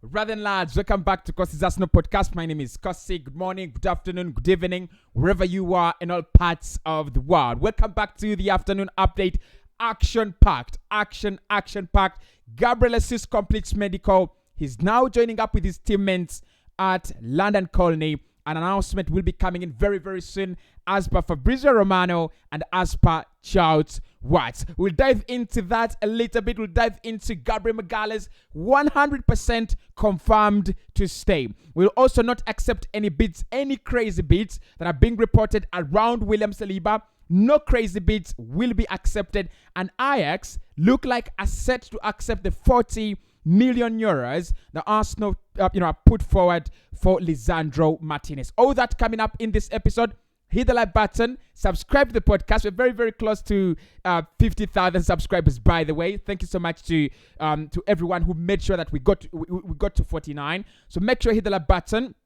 Rather than lads, welcome back to Cossy's Arsenal podcast. My name is Cossy. Good morning, good afternoon, good evening, wherever you are in all parts of the world. Welcome back to the afternoon update. Action-packed. Gabriel Jesus completes medical. He's now joining up with his teammates at London Colney. An announcement will be coming in very, very soon as per Fabrizio Romano and as per Charles Watts. We'll dive into that a little bit. We'll dive into Gabriel Magalhaes 100% confirmed to stay. We'll also not accept any bids, any crazy bids that are being reported around William Saliba. No crazy bids will be accepted. And Ajax look like are set to accept the 40 million euros that Arsenal are put forward for Lisandro Martinez. All that coming up in this episode. Hit the like button, subscribe to the podcast. We're very, very close to 50,000 subscribers, by the way. Thank you so much to everyone who made sure that we got to 49. So make sure you hit the like button.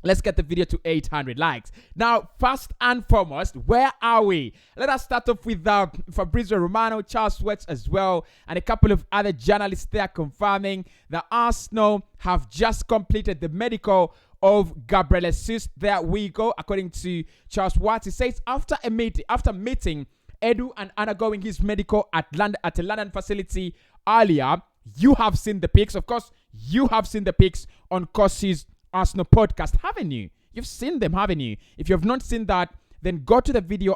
Let's get the video to 800 likes. Now, first and foremost, where are we? Let us start off with Fabrizio Romano, Charles Watts as well, and a couple of other journalists there confirming that Arsenal have just completed the medical of Gabriel Jesus. There we go. According to Charles Watts, he says after meeting Edu and undergoing his medical at a London facility earlier, you have seen the pics. Of course, you have seen the pics on Cossy's Arsenal podcast, haven't you? You've seen them, haven't you? If you have not seen that, then go to the video.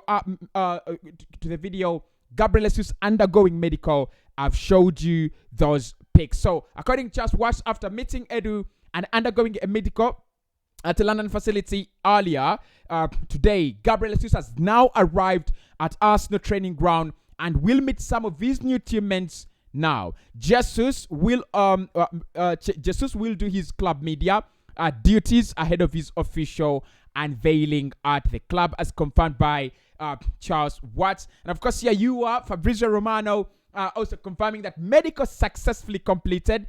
Gabriel Jesus undergoing medical. I've showed you those pics. So, according to Charles Watts, after meeting Edu and undergoing a medical at a London facility earlier today, Gabriel Jesus has now arrived at Arsenal training ground and will meet some of his new teammates now. Jesus will do his club media duties ahead of his official unveiling at the club, as confirmed by Charles Watts. And of course, here you are, Fabrizio Romano, also confirming that medical successfully completed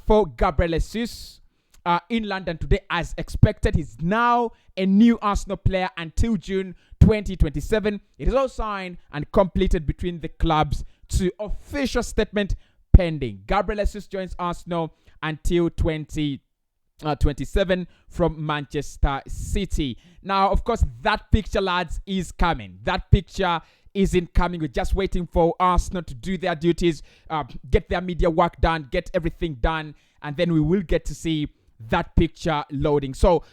for Gabriel Jesus in London today, as expected. He's now a new Arsenal player until June 2027. It is all signed and completed between the clubs to official statement pending. Gabriel Jesus joins Arsenal until 2027 from Manchester City. Now, of course, that picture, lads, is coming. That picture isn't coming. We're just waiting for Arsenal to do their duties, get their media work done, get everything done, and then we will get to see that picture loading. So,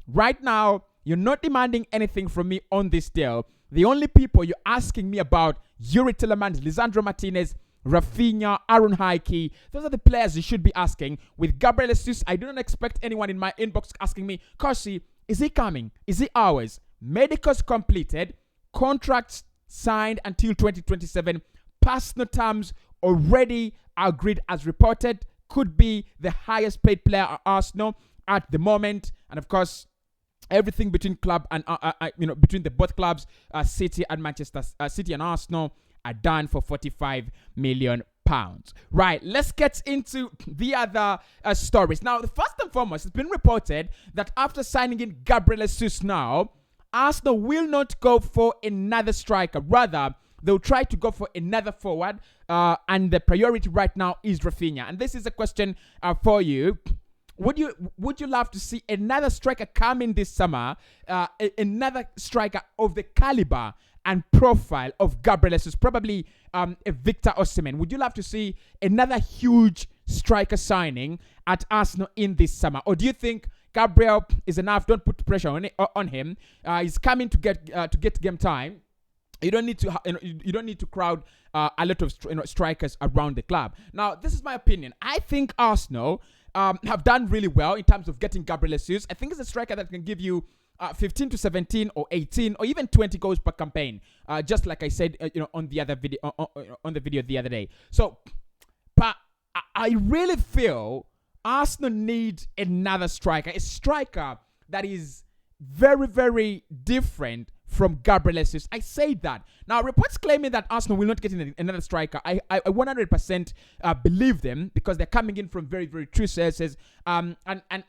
right now, you're not demanding anything from me on this deal. The only people you're asking me about, Yuri Tillemans, Lisandro Martinez, Rafinha, Aaron Hickey, those are the players you should be asking. With Gabriel Jesus, I do not expect anyone in my inbox asking me, Cossy, is he coming? Is he ours? Medicals completed, contracts signed until 2027, personal terms already agreed as reported, could be the highest paid player at Arsenal at the moment, and of course, everything between club and between the both clubs, City and Manchester City and Arsenal, are done for £45 million. Right, let's get into the other stories. Now, the first and foremost, it's been reported that after signing in Gabriel Jesus now, Arsenal will not go for another striker. Rather, they'll try to go for another forward, and the priority right now is Rafinha. And this is a question for you. Would you love to see another striker come in this summer, another striker of the caliber and profile of Gabriel Jesus, probably a Victor Osimhen? Would you love to see another huge striker signing at Arsenal in this summer? Or do you think Gabriel is enough? Don't put pressure on him. He's coming to get game time. You don't need to crowd a lot of strikers around the club. Now, this is my opinion. I think Arsenal have done really well in terms of getting Gabriel Jesus. I think it's a striker that can give you 15 to 17 or 18 or even 20 goals per campaign. Just like I said, on the other video, on the video the other day. So, but I really feel Arsenal need another striker, a striker that is very, very different from Gabriel Jesus. I say that. Now, reports claiming that Arsenal will not get in another striker, I 100% believe them, because they're coming in from very, very true sources. And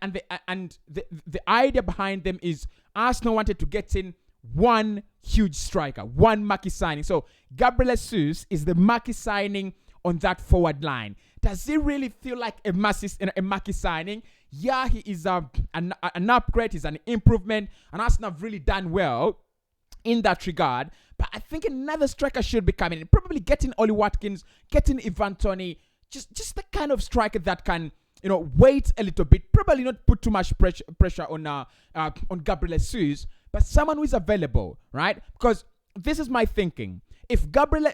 the idea behind them is Arsenal wanted to get in one huge striker, one marquee signing. So Gabriel Jesus is the marquee signing on that forward line. Does he really feel like a Maki signing? Yeah, he is an upgrade, he's an improvement, and Arsenal have really done well in that regard. But I think another striker should be coming in. Probably getting Oli Watkins, getting Ivan Toney, just the kind of striker that can, wait a little bit. Probably not put too much pressure on Gabriel Jesus, but someone who is available, right? Because this is my thinking. If Gabriel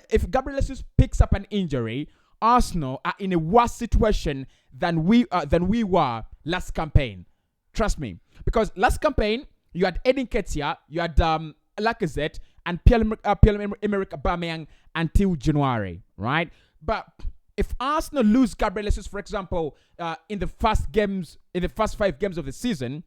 Jesus picks up an injury, Arsenal are in a worse situation than we were last campaign. Trust me. Because last campaign, you had Edin Ketia, you had Lacazette, and Pierre-Emerick Aubameyang until January, right? But if Arsenal lose Gabriel Jesus, for example, in the first 5 games of the season,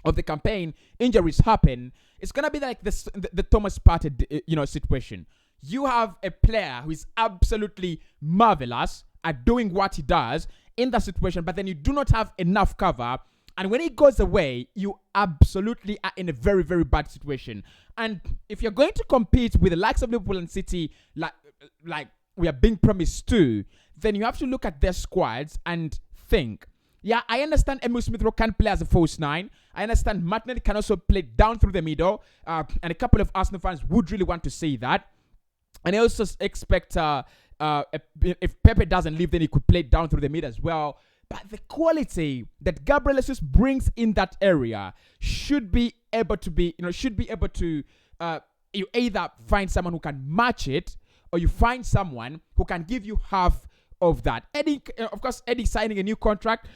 of the campaign, injuries happen, it's going to be like the Thomas Partey, situation. You have a player who is absolutely marvelous at doing what he does in that situation, but then you do not have enough cover. And when he goes away, you absolutely are in a very, very bad situation. And if you're going to compete with the likes of Liverpool and City, like we are being promised to, then you have to look at their squads and think, yeah, I understand Emile Smith-Rowe can play as a false 9. I understand Martinelli can also play down through the middle. And a couple of Arsenal fans would really want to see that. And I also expect if Pepe doesn't leave, then he could play down through the middle as well. But the quality that Gabriel Jesus brings in that area should be able to you either find someone who can match it, or you find someone who can give you half of that. Eddie signing a new contract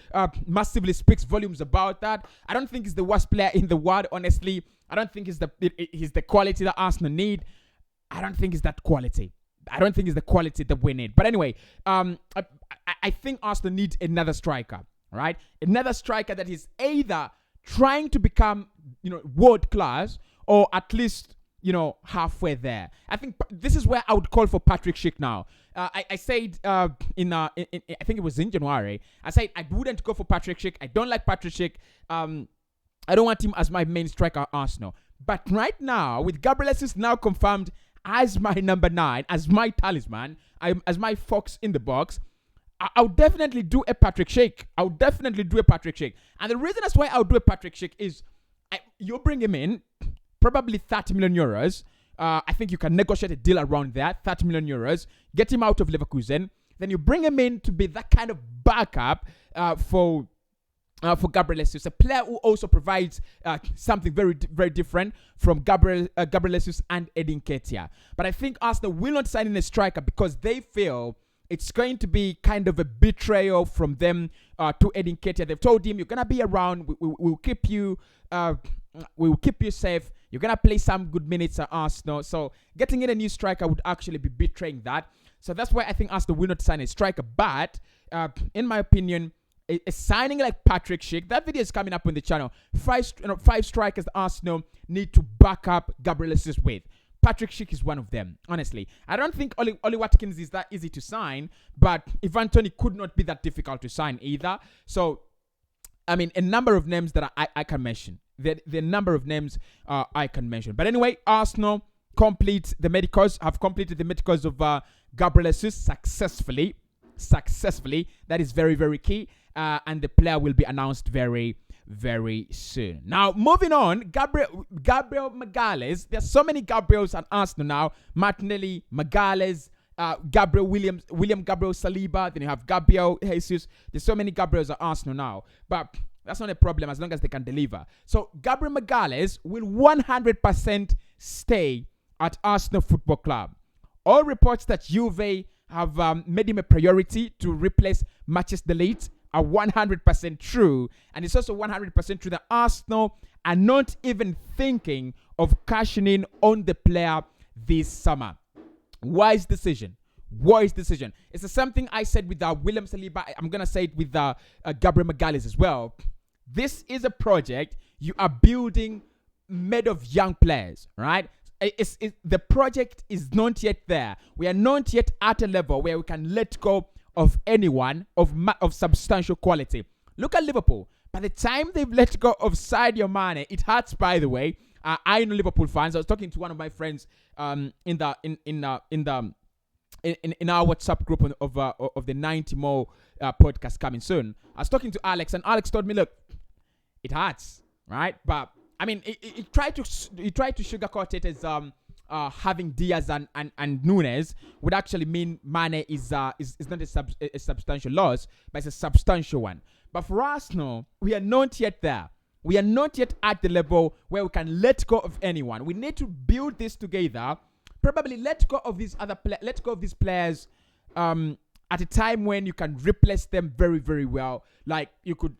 massively speaks volumes about that. I don't think he's the worst player in the world, honestly. I don't think he's the quality that Arsenal need. I don't think it's that quality. I don't think it's the quality that we need. But anyway, I think Arsenal needs another striker, right? Another striker that is either trying to become, world class, or at least, halfway there. I think this is where I would call for Patrick Sheek now. I said I think it was in January, I said I wouldn't go for Patrick Sheek. I don't like Patrick Sheek. I don't want him as my main striker at Arsenal. But right now, with Gabriel Jesus now confirmed as my number 9, as my talisman, as my fox in the box, I'll definitely do a Patrick Sheek. And the reason that's why I'll do a Patrick Sheek is you'll bring him in, probably 30 million euros. I think you can negotiate a deal around that, 30 million euros. Get him out of Leverkusen. Then you bring him in to be that kind of backup for Gabriel Jesus, a player who also provides something very, very different from Gabriel Jesus and Edin Ketia. But I think Arsenal will not sign in a striker because they feel it's going to be kind of a betrayal from them to Edin Ketia. They've told him, you're going to be around, we'll keep you safe, you're going to play some good minutes at Arsenal. So getting in a new striker would actually be betraying that. So that's why I think Arsenal will not sign a striker. But in my opinion, a signing like Patrick Sheek, that video is coming up on the channel. 5 strikers Arsenal need to back up Gabriel Jesus with. Patrick Sheek is one of them, honestly. I don't think Oli Watkins is that easy to sign, but Ivan Toney could not be that difficult to sign either. So, I mean, a number of names that I can mention. The number of names I can mention. But anyway, Arsenal have completed the medicals of Gabriel Jesus successfully. That is very, very key. And the player will be announced very, very soon. Now, moving on, Gabriel Magalhaes. There's so many Gabriels at Arsenal now. Martinelli, Magalhaes, Gabriel William Gabriel Saliba. Then you have Gabriel Jesus. There's so many Gabriels at Arsenal now. But that's not a problem as long as they can deliver. So, Gabriel Magalhaes will 100% stay at Arsenal Football Club. All reports that Juve have made him a priority to replace Matthijs de Ligt are 100% true. And it's also 100% true that Arsenal are not even thinking of cashing in on the player this summer. Wise decision. It's the same thing I said with William Saliba. I'm going to say it with Gabriel Magalhaes as well. This is a project you are building made of young players, right? The project is not yet there. We are not yet at a level where we can let go of anyone of substantial quality. Look at Liverpool. By the time they've let go of Sadio Mane, it hurts. By the way, I know Liverpool fans. I was talking to one of my friends in the in our WhatsApp group of the 90 more podcast coming soon. I was talking to Alex, and Alex told me, look, it hurts, right? But I mean, he tried to sugarcoat it as having Diaz and Nunes would actually mean Mane is not a substantial loss, but it's a substantial one. But for Arsenal, we are not yet there. We are not yet at the level where we can let go of anyone. We need to build this together. Probably let go of these players at a time when you can replace them very, very well. Like you could,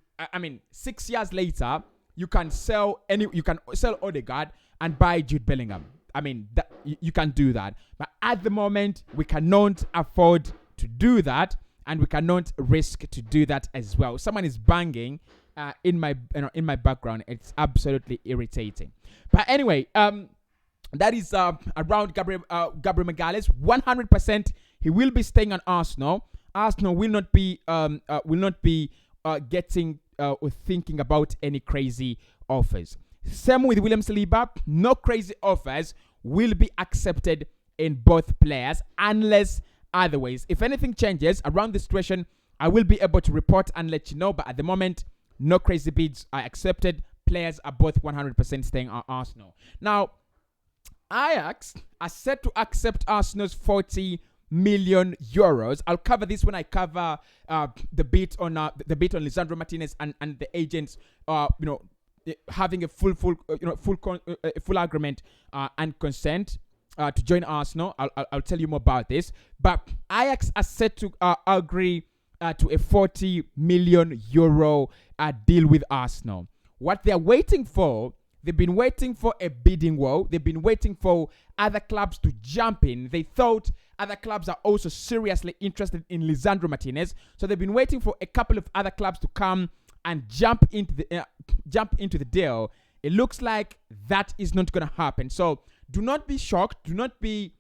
6 years later, you can sell Odegaard and buy Jude Bellingham. I mean, you can do that. But at the moment, we cannot afford to do that, and we cannot risk to do that as well. Someone is banging in my background. It's absolutely irritating. But anyway, that is around Gabriel Magalhaes. 100%, he will be staying on Arsenal. Arsenal will not be getting or thinking about any crazy offers. Same with William Saliba. No crazy offers will be accepted in both players unless otherwise. If anything changes around the situation, I will be able to report and let you know. But at the moment, no crazy bids are accepted. Players are both 100% staying at Arsenal. Now, Ajax are set to accept Arsenal's 40 million euros. I'll cover this when I cover the bit on Lisandro Martinez and the agents. Having a full agreement and consent to join Arsenal. I'll tell you more about this. But Ajax are set to agree to a 40 million euro deal with Arsenal. What they're waiting for, they've been waiting for a bidding war. They've been waiting for other clubs to jump in. They thought other clubs are also seriously interested in Lisandro Martinez. So they've been waiting for a couple of other clubs to come and jump into the deal. It looks like that is not going to happen. So do not be shocked. Do not be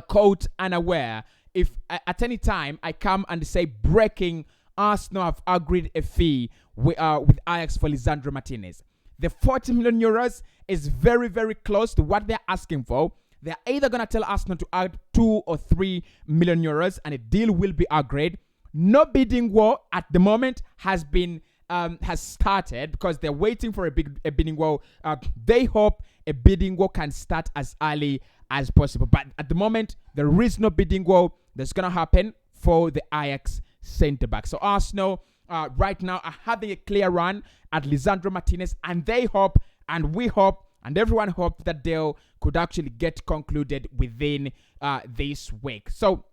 caught unaware if at any time I come and say breaking, Arsenal have agreed a fee with Ajax for Lisandro Martinez. The 40 million euros is very, very close to what they're asking for. They're either going to tell Arsenal to add 2 or 3 million euros and a deal will be agreed. No bidding war at the moment has started because they're waiting for a bidding war. They hope a bidding war can start as early as possible. But at the moment, there is no bidding war that's going to happen for the Ajax centre-back. So Arsenal right now are having a clear run at Lisandro Martinez, and they hope, and we hope, and everyone hopes that deal could actually get concluded within this week. So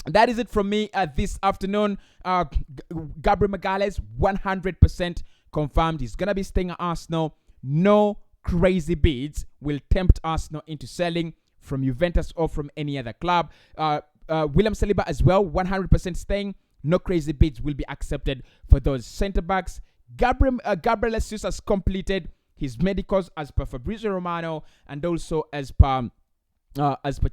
that is it from me this afternoon. Gabriel Magalhaes, 100% confirmed. He's going to be staying at Arsenal. No crazy bids will tempt Arsenal into selling from Juventus or from any other club. William Saliba as well, 100% staying. No crazy bids will be accepted for those centre-backs. Gabriel Jesus has completed his medicals as per Fabrizio Romano and also as per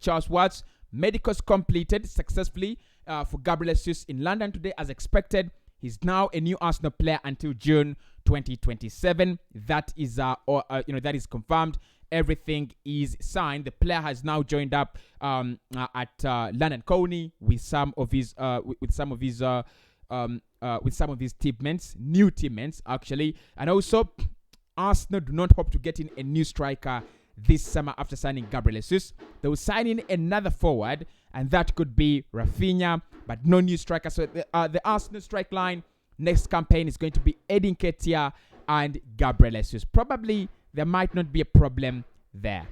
Charles Watts. Medicals completed successfully for Gabriel Jesus in London today as expected. He's now a new Arsenal player until June 2027. That is that is confirmed. Everything is signed. The player has now joined up at London Colney with some of his teammates, new teammates actually, and also Arsenal do not hope to get in a new striker this summer after signing Gabriel Jesus. They will sign in another forward, and that could be Rafinha, but no new striker. So the Arsenal strike line next campaign is going to be Edin Ketia and Gabriel Jesus. Probably there might not be a problem there.